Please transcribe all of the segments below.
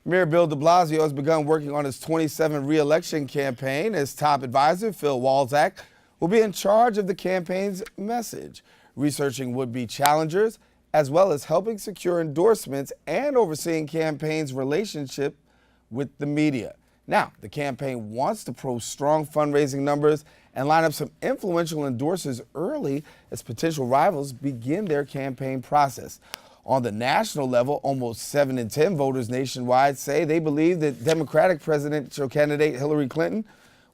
Mayor Bill de Blasio has begun working on his 27 re-election campaign. His top advisor, Phil Walczak, will be in charge of the campaign's message, researching would-be challengers, as well as helping secure endorsements and overseeing campaign's relationship with the media. Now, the campaign wants to post strong fundraising numbers and line up some influential endorsers early as potential rivals begin their campaign process. On the national level, almost 7 in 10 voters nationwide say they believe that Democratic presidential candidate Hillary Clinton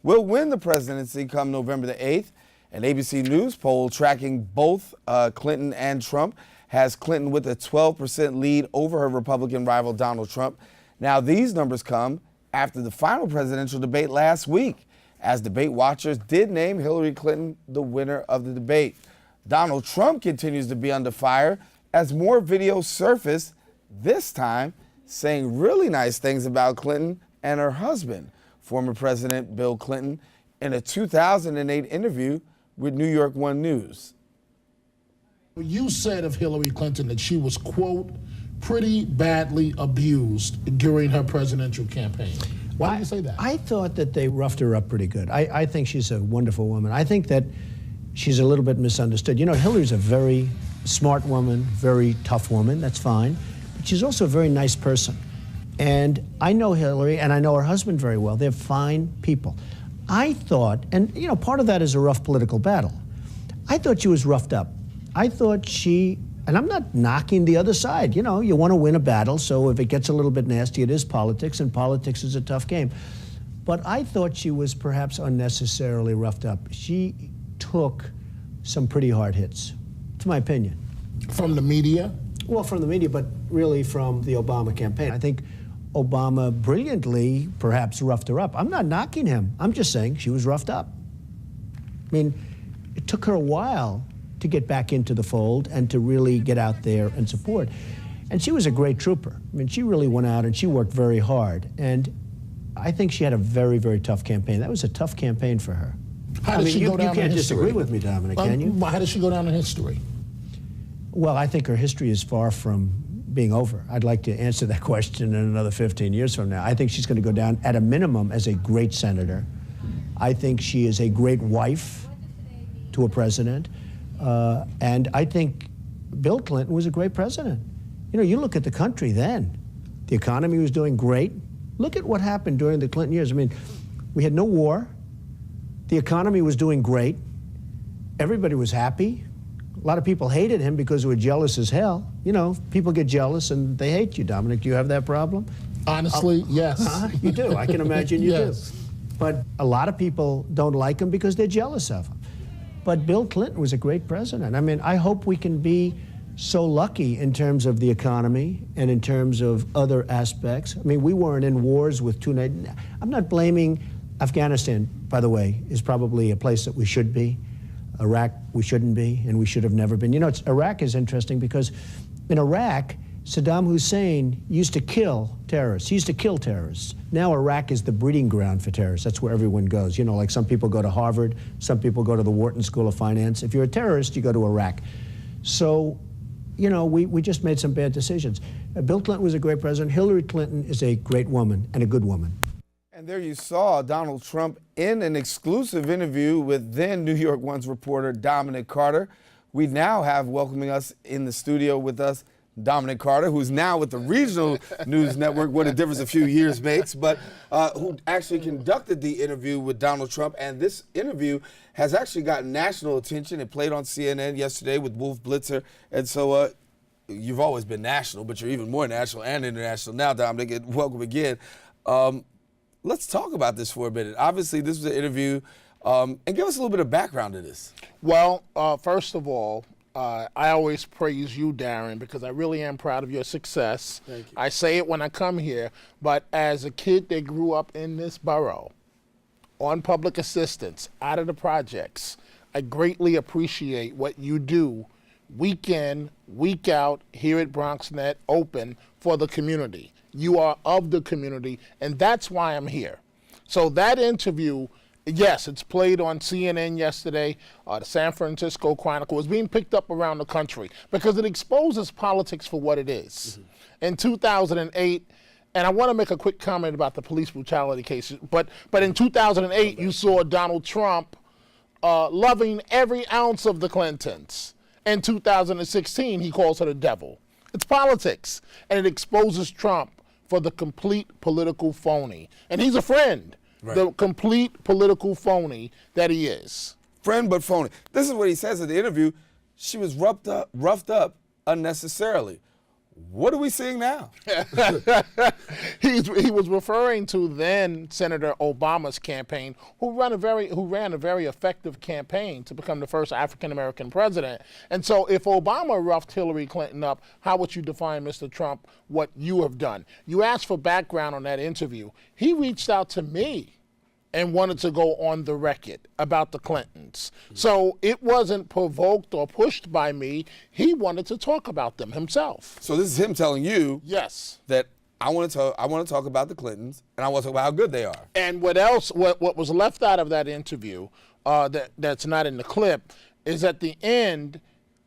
will win the presidency come November the 8th. An ABC News poll tracking both Clinton and Trump has Clinton with a 12% lead over her Republican rival Donald Trump. Now, these numbers come after the final presidential debate last week, as debate watchers did name Hillary Clinton the winner of the debate. Donald Trump continues to be under fire as more videos surface, this time saying really nice things about Clinton and her husband, former President Bill Clinton, in a 2008 interview with New York One News. You said of Hillary Clinton that she was, quote, pretty badly abused during her presidential campaign. Why do you say that? I thought that they roughed her up pretty good. I think she's a wonderful woman. I think that she's a little bit misunderstood. You know, Hillary's a very smart woman, very tough woman, that's fine. But she's also a very nice person. And I know Hillary, and I know her husband very well. They're fine people. I thought, and you know, part of that is a rough political battle. I thought she was roughed up. I thought she, and I'm not knocking the other side. You know, you want to win a battle, so if it gets a little bit nasty, it is politics, and politics is a tough game. But I thought she was perhaps unnecessarily roughed up. She took some pretty hard hits. It's my opinion. From the media? Well, from the media, but really from the Obama campaign. I think Obama brilliantly perhaps roughed her up. I'm not knocking him. I'm just saying she was roughed up. I mean, it took her a while to get back into the fold and to really get out there and support. And she was a great trooper. I mean, she really went out and she worked very hard. And I think she had a very, very tough campaign. That was a tough campaign for her. How does she go down in history? You can't disagree with me, Dominic, can you? How does she go down in history? Well, I think her history is far from being over. I'd like to answer that question in another 15 years from now. I think she's going to go down at a minimum as a great senator. I think she is a great wife to a president. And I think Bill Clinton was a great president. You know, you look at the country then. The economy was doing great. Look at what happened during the Clinton years. I mean, we had no war. The economy was doing great. Everybody was happy. A lot of people hated him because they were jealous as hell. You know, people get jealous and they hate you, Dominic. Do you have that problem? Honestly, yes. You do. I can imagine you yes. do. But a lot of people don't like him because they're jealous of him. But Bill Clinton was a great president. I mean, I hope we can be so lucky in terms of the economy and in terms of other aspects. I mean, we weren't in wars with two nations. I'm not blaming Afghanistan, by the way, is probably a place that we should be. Iraq, we shouldn't be, and we should have never been. You know, Iraq is interesting because in Iraq, Saddam Hussein used to kill terrorists. He used to kill terrorists. Now Iraq is the breeding ground for terrorists. That's where everyone goes. You know, like some people go to Harvard, some people go to the Wharton School of Finance. If you're a terrorist, you go to Iraq. So, you know, we just made some bad decisions. Bill Clinton was a great president. Hillary Clinton is a great woman and a good woman. And there you saw Donald Trump in an exclusive interview with then New York One's reporter Dominic Carter. We now have welcoming us in the studio with us Dominic Carter, who's now with the regional news network, what a difference a few years makes, but who actually conducted the interview with Donald Trump. And this interview has actually gotten national attention. It played on CNN yesterday with Wolf Blitzer. And so you've always been national, but you're even more national and international now, Dominic, and welcome again. Let's talk about this for a minute. Obviously, this was an interview, and give us a little bit of background to this. Well, first of all, I always praise you, Daren, because I really am proud of your success. Thank you. I say it when I come here, but as a kid that grew up in this borough, on public assistance, out of the projects, I greatly appreciate what you do week in, week out here at BronxNet, open for the community. You are of the community, and that's why I'm here. So that interview, yes, it's played on CNN yesterday. The San Francisco Chronicle is being picked up around the country because it exposes politics for what it is. Mm-hmm. In 2008, And I want to make a quick comment about the police brutality cases. But in 2008, you saw Donald Trump loving every ounce of the Clintons. In 2016, he calls her the devil. It's politics, and it exposes Trump for the complete political phony. And he's a friend, the complete political phony that he is. Friend but phony. This is what he says in the interview. She was roughed up unnecessarily. What are we seeing now? He was referring to then Senator Obama's campaign, who ran a very effective campaign to become the first African American president. And so, if Obama roughed Hillary Clinton up, how would you define, Mr. Trump, what you have done? You asked for background on that interview. He reached out to me and wanted to go on the record about the Clintons. So it wasn't provoked or pushed by me. He wanted to talk about them himself. So this is him telling you, yes, that I want to talk about the Clintons, and I want to talk about how good they are. And what was left out of that interview that's not in the clip is at the end,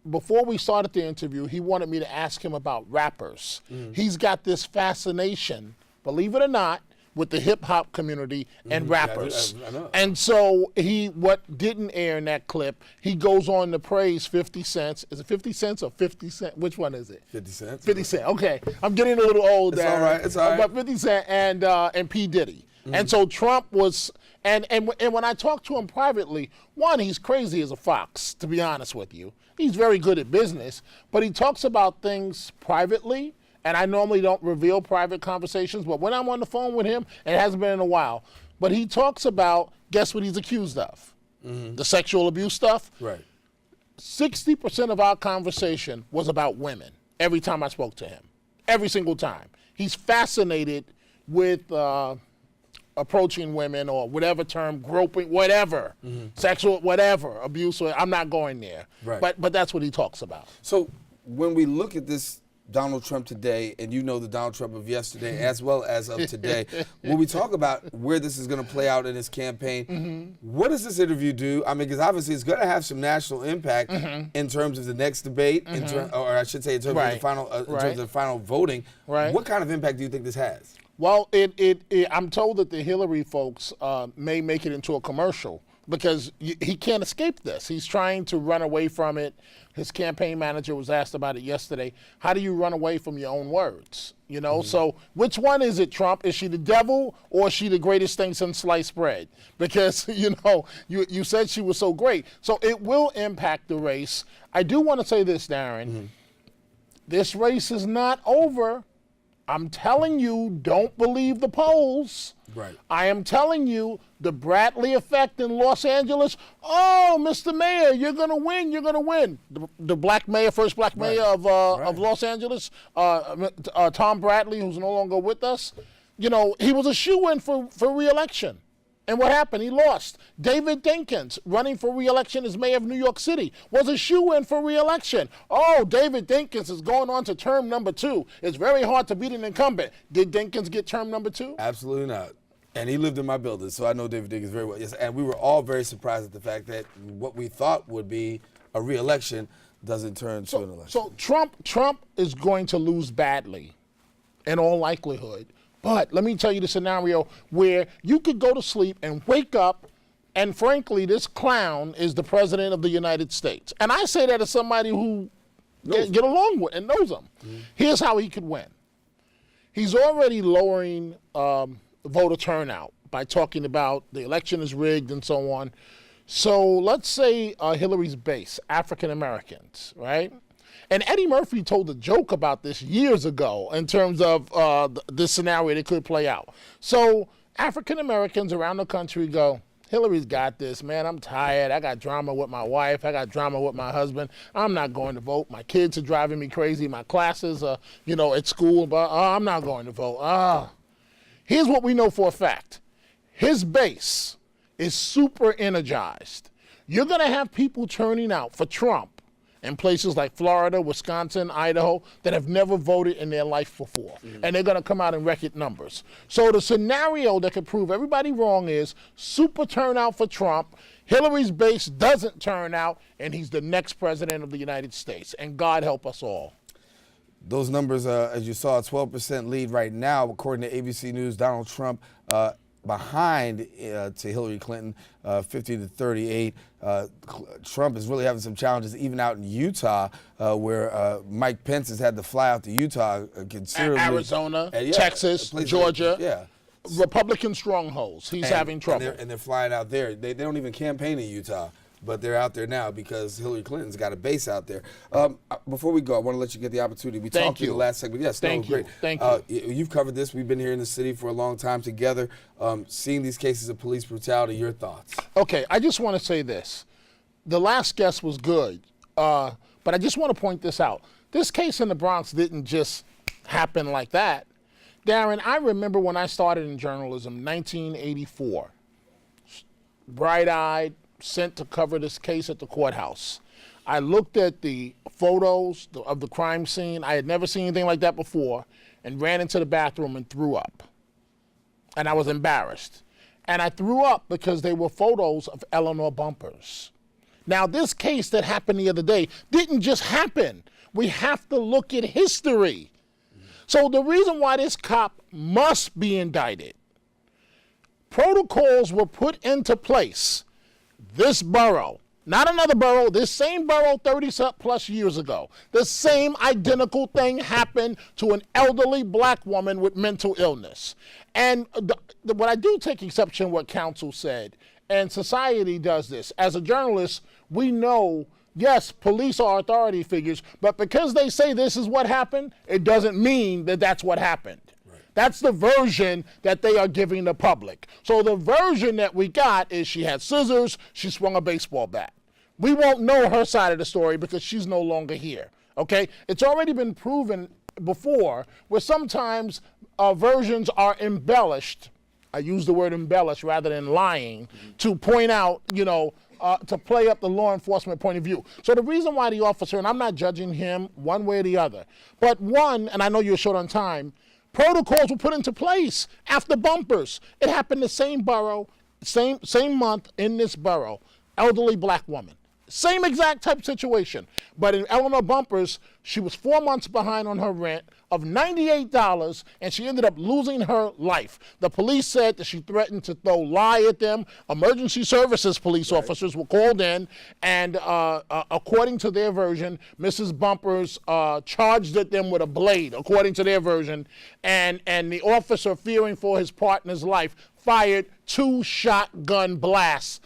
before we started the interview, he wanted me to ask him about rappers. He's got this fascination, believe it or not, with the hip-hop community and rappers. I know. And so what didn't air in that clip, he goes on to praise 50 Cent. Is it 50 Cent or 50 Cent? Which one is it? 50 Cent. 50 Cent, okay. I'm getting a little old there. It's all right, it's all right. But 50 Cent and P. Diddy. And so Trump was, and when I talked to him privately, one, he's crazy as a fox, to be honest with you. He's very good at business, but he talks about things privately. And I normally don't reveal private conversations, but when I'm on the phone with him, and it hasn't been in a while, but he talks about, guess what he's accused of? The sexual abuse stuff. Right. 60% of our conversation was about women every time I spoke to him. Every single time. He's fascinated with approaching women, or whatever term, groping, whatever, sexual, whatever, abuse, I'm not going there. Right. But that's what he talks about. So when we look at this Donald Trump today, and you know the Donald Trump of yesterday as well as of today, when we talk about where this is going to play out in his campaign, what does this interview do? I mean, because obviously it's going to have some national impact in terms of the next debate, or I should say in terms of the final, in terms of the final voting. Right. What kind of impact do you think this has? Well, I'm told that the Hillary folks may make it into a commercial, because he can't escape this. He's trying to run away from it. His campaign manager was asked about it yesterday. How do you run away from your own words? You know, so which one is it, Trump? Is she the devil, or is she the greatest thing since sliced bread? Because, you know, you said she was so great. So it will impact the race. I do want to say this, Daren. This race is not over. I'm telling you, don't believe the polls. Right. I am telling you, the Bradley effect in Los Angeles. Oh, Mr. Mayor, you're going to win. You're going to win. The black mayor, first black mayor of Los Angeles, Tom Bradley, who's no longer with us. You know, he was a shoo-in for re-election. And what happened? He lost. David Dinkins, running for re-election as mayor of New York City, was a shoo-in for re-election. Oh, David Dinkins is going on to term number 2. It's very hard to beat an incumbent. Did Dinkins get term number 2? Absolutely not. And he lived in my building, so I know David Dinkins very well. Yes, and we were all very surprised at the fact that what we thought would be a re-election doesn't turn to an election. So Trump is going to lose badly, in all likelihood. But let me tell you the scenario where you could go to sleep and wake up, and frankly, this clown is the president of the United States. And I say that as somebody who get along with and knows him. Here's how he could win. He's already lowering voter turnout by talking about the election is rigged and so on. So let's say Hillary's base, African Americans, right? And Eddie Murphy told a joke about this years ago in terms of this scenario that could play out. So African Americans around the country go, Hillary's got this, man. I'm tired. I got drama with my wife. I got drama with my husband. I'm not going to vote. My kids are driving me crazy. My classes are, at school, but I'm not going to vote. Here's what we know for a fact. His base is super energized. You're going to have people turning out for Trump in places like Florida, Wisconsin, Idaho, that have never voted in their life before. And they're going to come out in record numbers. So the scenario that could prove everybody wrong is super turnout for Trump, Hillary's base doesn't turn out, and he's the next president of the United States. And God help us all. Those numbers, as you saw, a 12% lead right now, according to ABC News. Donald Trump behind to Hillary Clinton, 50 to 38. Trump is really having some challenges even out in Utah, where Mike Pence has had to fly out to Utah considerably. Arizona, Texas, Georgia. Yeah. Republican strongholds. He's having trouble. And they're flying out there. They don't even campaign in Utah, but they're out there now because Hillary Clinton's got a base out there. Before we go, I want to let you get the opportunity. We talked in the last segment. Yes, Thank you. Great. Thank you. You've covered this. We've been here in the city for a long time together. Seeing these cases of police brutality, your thoughts? Okay, I just want to say this. The last guest was good, but I just want to point this out. This case in the Bronx didn't just happen like that. Daren, I remember when I started in journalism, 1984, bright-eyed, sent to cover this case at the courthouse. I looked at the photos of the crime scene. I had never seen anything like that before, and ran into the bathroom and threw up. And I was embarrassed. And I threw up because they were photos of Eleanor Bumpurs. Now, this case that happened the other day didn't just happen. We have to look at history. So the reason why this cop must be indicted, protocols were put into place. This borough, not another borough, this same borough 30-plus years ago, the same identical thing happened to an elderly black woman with mental illness. And what I do take exception to what counsel said, and society does this. As a journalist, we know, yes, police are authority figures, but because they say this is what happened, it doesn't mean that that's what happened. That's the version that they are giving the public. So the version that we got is she had scissors, she swung a baseball bat. We won't know her side of the story because she's no longer here, okay? It's already been proven before where sometimes versions are embellished. I use the word embellish rather than lying to point out, to play up the law enforcement point of view. So the reason why the officer, and I'm not judging him one way or the other, but one, and I know you're short on time, protocols were put into place after Bumpers. It happened the same borough, same month in this borough. Elderly black woman. Same exact type of situation. But in Eleanor Bumpers, she was 4 months behind on her rent of $98, and she ended up losing her life. The police said that she threatened to throw lye at them. Emergency services police officers were called in, and according to their version, Mrs. Bumpers charged at them with a blade, according to their version, and the officer, fearing for his partner's life, fired two shotgun blasts,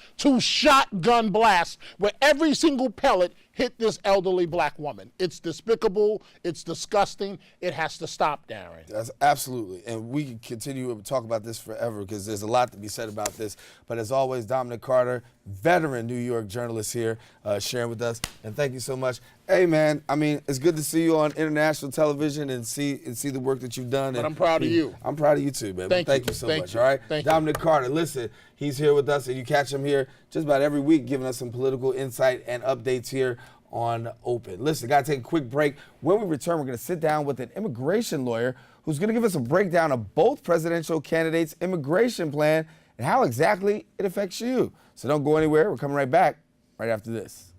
where every single pellet hit this elderly black woman. It's despicable. It's disgusting. It has to stop, Daren. That's absolutely. And we can continue to talk about this forever because there's a lot to be said about this. But as always, Dominic Carter, veteran New York journalist here, sharing with us. And thank you so much. Hey, man, I mean, it's good to see you on international television and see the work that you've done. But I'm proud of you. I'm proud of you too, man. Thank you so much, all right? Dominic Carter, listen, he's here with us, and you catch him here just about every week giving us some political insight and updates here on Open. Listen, got to take a quick break. When we return, we're going to sit down with an immigration lawyer who's going to give us a breakdown of both presidential candidates' immigration plan and how exactly it affects you. So don't go anywhere. We're coming right back right after this.